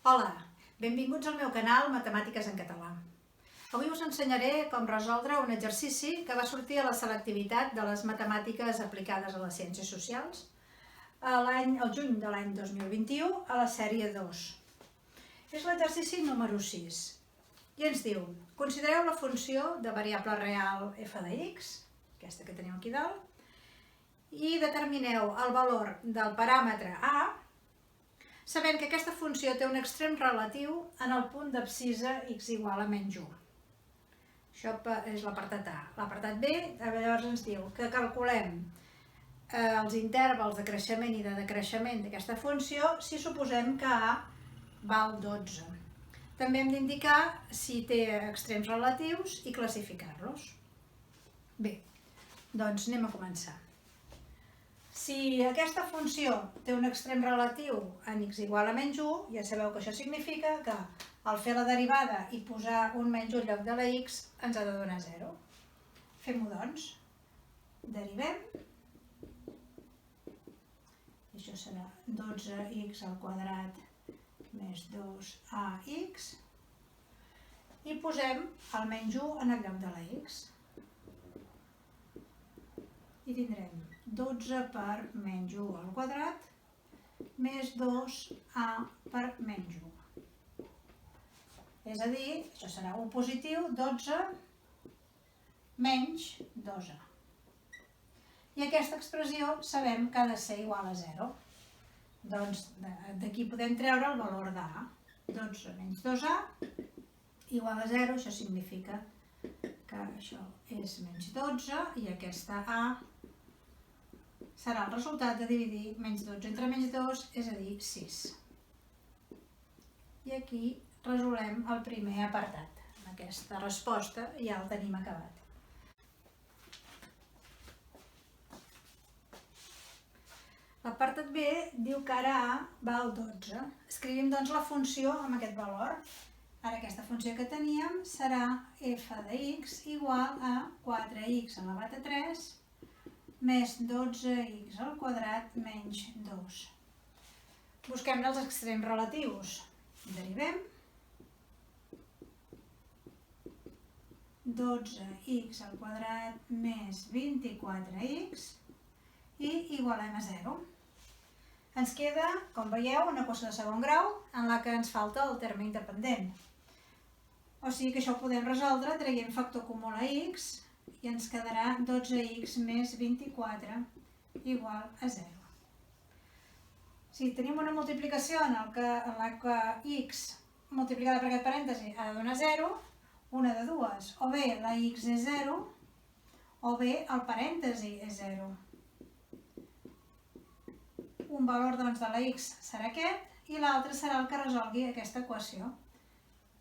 Hola, benvinguts al meu canal Matemàtiques en Català. Avui us ensenyaré com resoldre un exercici que va sortir a la selectivitat de les matemàtiques aplicades a les ciències socials al juny de l'any 2021 a la sèrie 2. És l'exercici número 6 i ens diu: considereu la funció de variable real f de x, aquesta que teniu aquí dalt, i determineu el valor del paràmetre a, sabent que aquesta funció té un extrem relatiu en el punt d'abscissa x igual a menys 1. Això és l'apartat A. L'apartat B llavors ens diu que calculem els intervals de creixement i de decreixement d'aquesta funció si suposem que A val 12. També hem d'indicar si té extrems relatius i classificar-los. Bé, doncs anem a començar. Si aquesta funció té un extrem relatiu en x igual a menys 1, ja sabeu que això significa que al fer la derivada i posar un menys 1 en lloc de la x ens ha de donar 0. Fem-ho doncs. Derivem. I això serà 12x al quadrat més 2ax. I posem el menys 1 en el lloc de la x. I tindrem 12 per menys 1 al quadrat més 2a per menys 1. És a dir, això serà 1 positiu, 12 menys 2a. I aquesta expressió sabem que ha de ser igual a 0. Doncs d'aquí podem treure el valor d'A. 12 menys 2A igual a 0, això significa que això és menys 12 i aquesta A serà el resultat de dividir menys 12 entre menys 2, és a dir, 6. I aquí resolem el primer apartat. Amb aquesta resposta ja el tenim acabat. L'apartat B diu que ara A val 12. Escrivim doncs la funció amb aquest valor. Ara aquesta funció que teníem serà f de x igual a 4x elevat a 3 més 12x al quadrat menys 2. Busquem els extrems relatius. Derivem. 12x al quadrat més 24x i igualem a 0. Ens queda, com veieu, una equació de segon grau en la que ens falta el terme independent. O sigui que això ho podem resoldre traient factor comú a x i ens quedarà 12x més 24 igual a 0. Si tenim una multiplicació en la que x multiplicada per aquest parèntesi ha de donar 0, una de dues, o bé la x és 0 o bé el parèntesi és 0. Un valor doncs, de la x serà aquest i l'altre serà el que resolgui aquesta equació.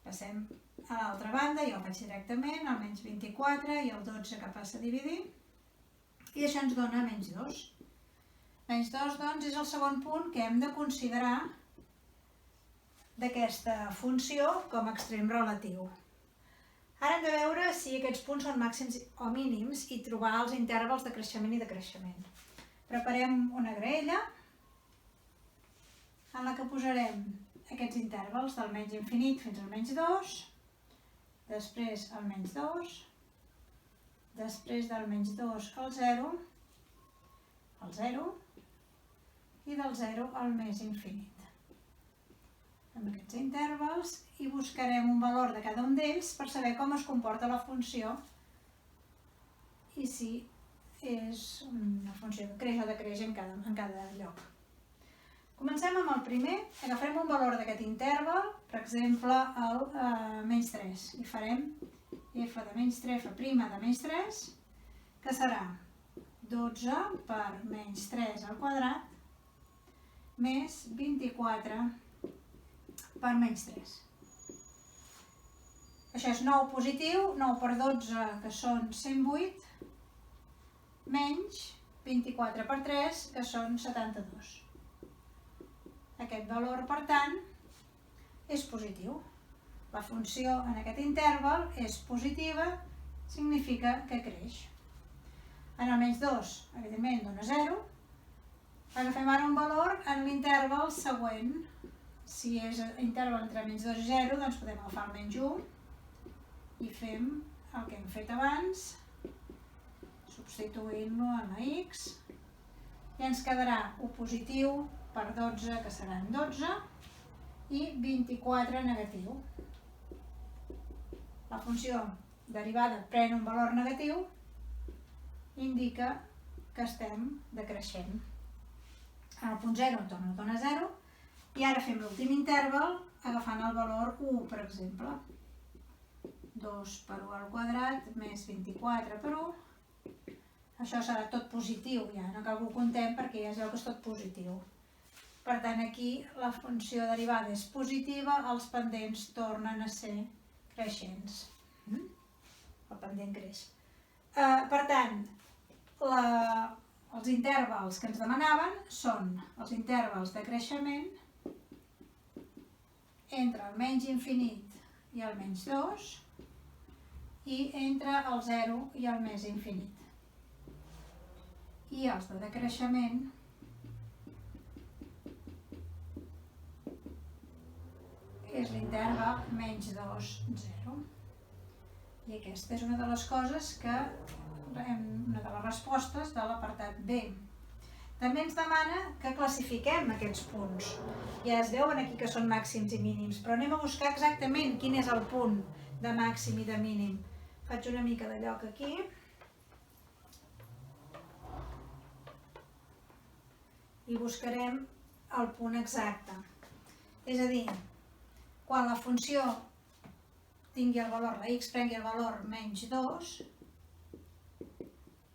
Passem a l'altra banda, jo ho faig directament, el menys 24 i el 12 que passa a dividir, i això ens dona menys 2. Menys 2, doncs, és el segon punt que hem de considerar d'aquesta funció com a extrem relatiu. Ara hem de veure si aquests punts són màxims o mínims i trobar els intervals de creixement i decreixement. Preparem una graella en la que posarem aquests intervals del menys infinit fins al menys 2, després el menys 2, després del menys 2 al 0, i del 0 al més infinit. Amb aquests intervals i buscarem un valor de cada un d'ells per saber com es comporta la funció i si és una funció que creix o decreix en cada lloc. Comencem amb el primer, agafarem un valor d'aquest interval, per exemple el menys 3, i farem f de menys 3, f' de menys 3, que serà 12 per menys 3 al quadrat més 24 per menys 3. Això és 9 positiu, 9 per 12, que són 108, menys 24 per 3, que són 72. Aquest valor, per tant, és positiu. La funció en aquest interval és positiva, significa que creix. En el menys 2, evidentment, dona 0. Agafem ara un valor en l'interval següent, Si és interval entre -2 i 0, doncs podem agafar el -1 i fem el que hem fet abans, substituint-lo en la x, i ens quedarà 1 positiu per 12, que seran 12, i 24 negatiu. La funció derivada pren un valor negatiu, indica que estem decreixent. En el punt 0 dona 0, i ara fem l'últim interval agafant el valor 1, per exemple. 2 per 1 al quadrat més 24 per 1. Això serà tot positiu, ja no cal que ho contem perquè ja es veu que és tot positiu. Per tant, aquí la funció derivada és positiva, els pendents tornen a ser creixents. El pendent creix. Per tant, els intervals que ens demanaven són els intervals de creixement entre el menys infinit i el menys 2 i entre el 0 i el més infinit. I els de decreixement és l'interval menys 2, 0. I aquesta és una de les coses que, una de les respostes de l'apartat B. També ens demana que classifiquem aquests punts. Ja es veuen aquí que són màxims i mínims, però anem a buscar exactament quin és el punt de màxim i de mínim. Faig una mica de lloc aquí. I buscarem el punt exacte. És a dir, quan la funció tingui el valor, la x prengui el valor menys 2,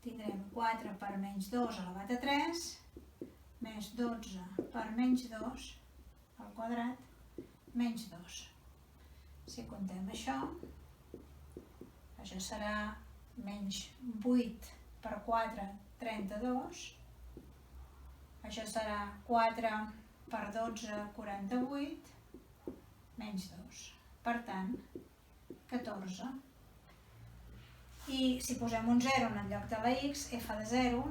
tindrem 4 per menys 2 elevat a 3, més 12 per menys 2 al quadrat, menys 2. Si contem això serà menys 8 per 4, 32. Això serà 4 per 12, 48, menys 2. Per tant, 14. I si posem un 0 en el lloc de la x, f de 0,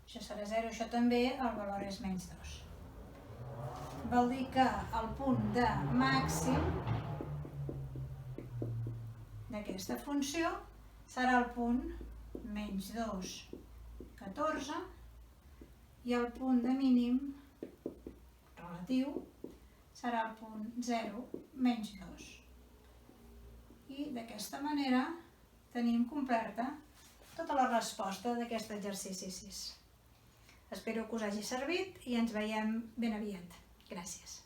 això serà 0, això també, el valor és menys 2. Vol dir que el punt de màxim d'aquesta funció serà el punt menys 2, 14, i el punt de mínim relatiu serà el punt 0, menys 2. I d'aquesta manera tenim completa tota la resposta d'aquest exercici 6. Espero que us hagi servit i ens veiem ben aviat. Gràcies.